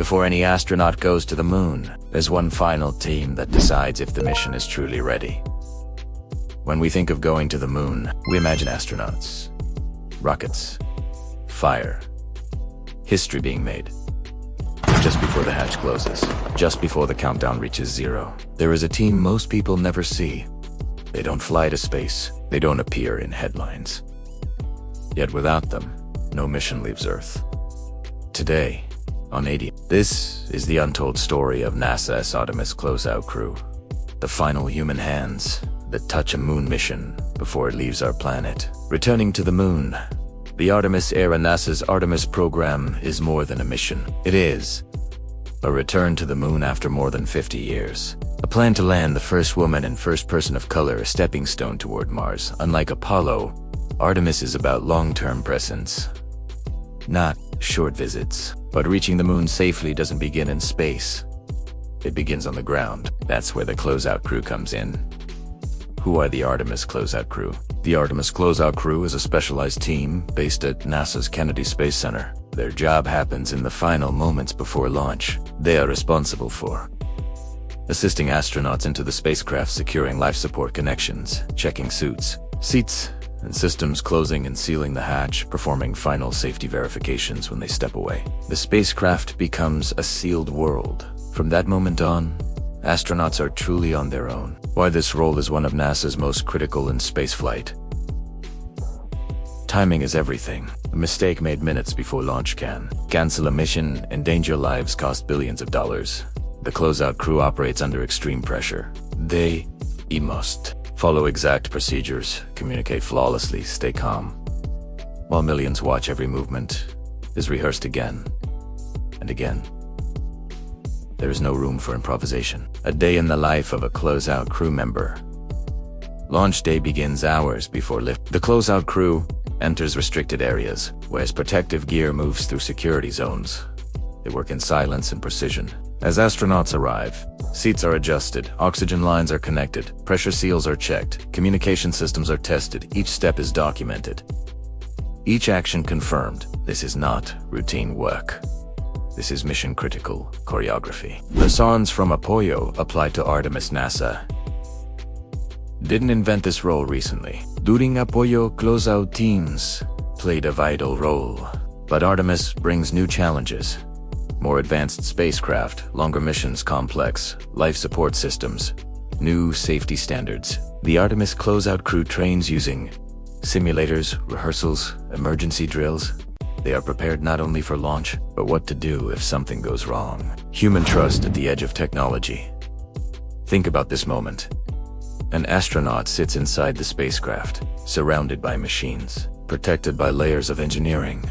Before any astronaut goes to the moon, there's one final team that decides if the mission is truly ready. When we think of going to the moon, we imagine astronauts, rockets, fire, history being made. Just before the hatch closes, just before the countdown reaches 0, there is a team most people never see. They don't fly to space, they don't appear in headlines. Yet without them, no mission leaves Earth. Today, on 80, this is the untold story of NASA's Artemis Closeout Crew. The final human hands that touch a moon mission before it leaves our planet. Returning to the moon, the Artemis era NASA's Artemis program is more than a mission. It is a return to the moon after more than 50 years. A plan to land the first woman and first person of color, a stepping stone toward Mars. Unlike Apollo, Artemis is about long-term presence, not short visits. But reaching the moon safely doesn't begin in space. It begins on the ground. That's where the Closeout Crew comes in. Who are the Artemis Closeout Crew? The Artemis Closeout Crew is a specialized team based at NASA's Kennedy Space Center. Their job happens in the final moments before launch. They are responsible for assisting astronauts into the spacecraft, securing life support connections, checking suits, seats, and systems, closing and sealing the hatch, performing final safety verifications when they step away. The spacecraft becomes a sealed world. From that moment on, astronauts are truly on their own. Why this role is one of NASA's most critical in spaceflight. Timing is everything. A mistake made minutes before launch can cancel a mission, endanger lives, cost billions of dollars. The Closeout Crew operates under extreme pressure. They must follow exact procedures, communicate flawlessly, stay calm. While millions watch, every movement is rehearsed again and again. There is no room for improvisation. A day in the life of a Closeout Crew member. Launch day begins hours before lift. The Closeout Crew enters restricted areas, wears protective gear, moves through security zones. They work in silence and precision. As astronauts arrive, seats are adjusted, oxygen lines are connected, pressure seals are checked, communication systems are tested, each step is documented. Each action confirmed. This is not routine work. This is mission-critical choreography. Lessons from Apollo applied to Artemis. NASA didn't invent this role recently. During Apollo, closeout teams played a vital role. But Artemis brings new challenges. More advanced spacecraft, longer missions, complex life support systems, new safety standards. The Artemis Closeout Crew trains using simulators, rehearsals, emergency drills. They are prepared not only for launch, but what to do if something goes wrong. Human trust at the edge of technology. Think about this moment. An astronaut sits inside the spacecraft, surrounded by machines, protected by layers of engineering.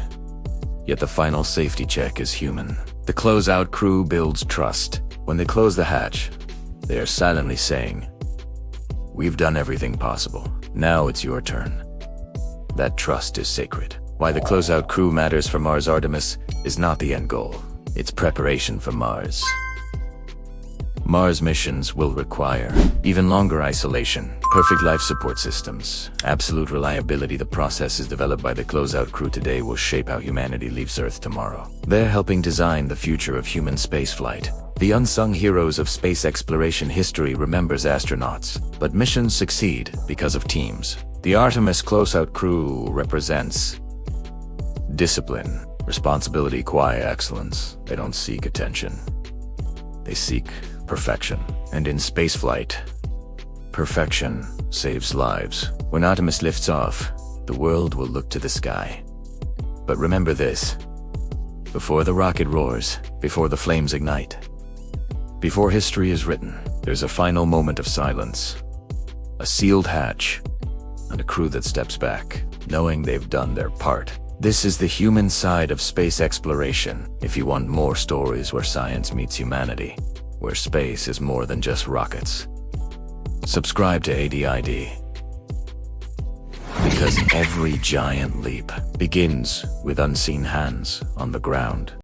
Yet the final safety check is human. The Closeout Crew builds trust. When they close the hatch, they are silently saying, "We've done everything possible. Now it's your turn." That trust is sacred. Why the Closeout Crew matters for Mars. Artemis is not the end goal. It's preparation for Mars. Mars missions will require even longer isolation, perfect life support systems, absolute reliability. The processes developed by the Closeout Crew today will shape how humanity leaves Earth tomorrow. They're helping design the future of human spaceflight. The unsung heroes of space exploration. History remembers astronauts, but missions succeed because of teams. The Artemis Closeout Crew represents discipline, responsibility, quiet excellence. They don't seek attention. They seek perfection. And in spaceflight, perfection saves lives. When Artemis lifts off, the world will look to the sky. But remember this: before the rocket roars, before the flames ignite, before history is written, there's a final moment of silence, a sealed hatch, and a crew that steps back, knowing they've done their part. This is the human side of space exploration. If you want more stories where science meets humanity, where space is more than just rockets, subscribe to ADID. Because every giant leap begins with unseen hands on the ground.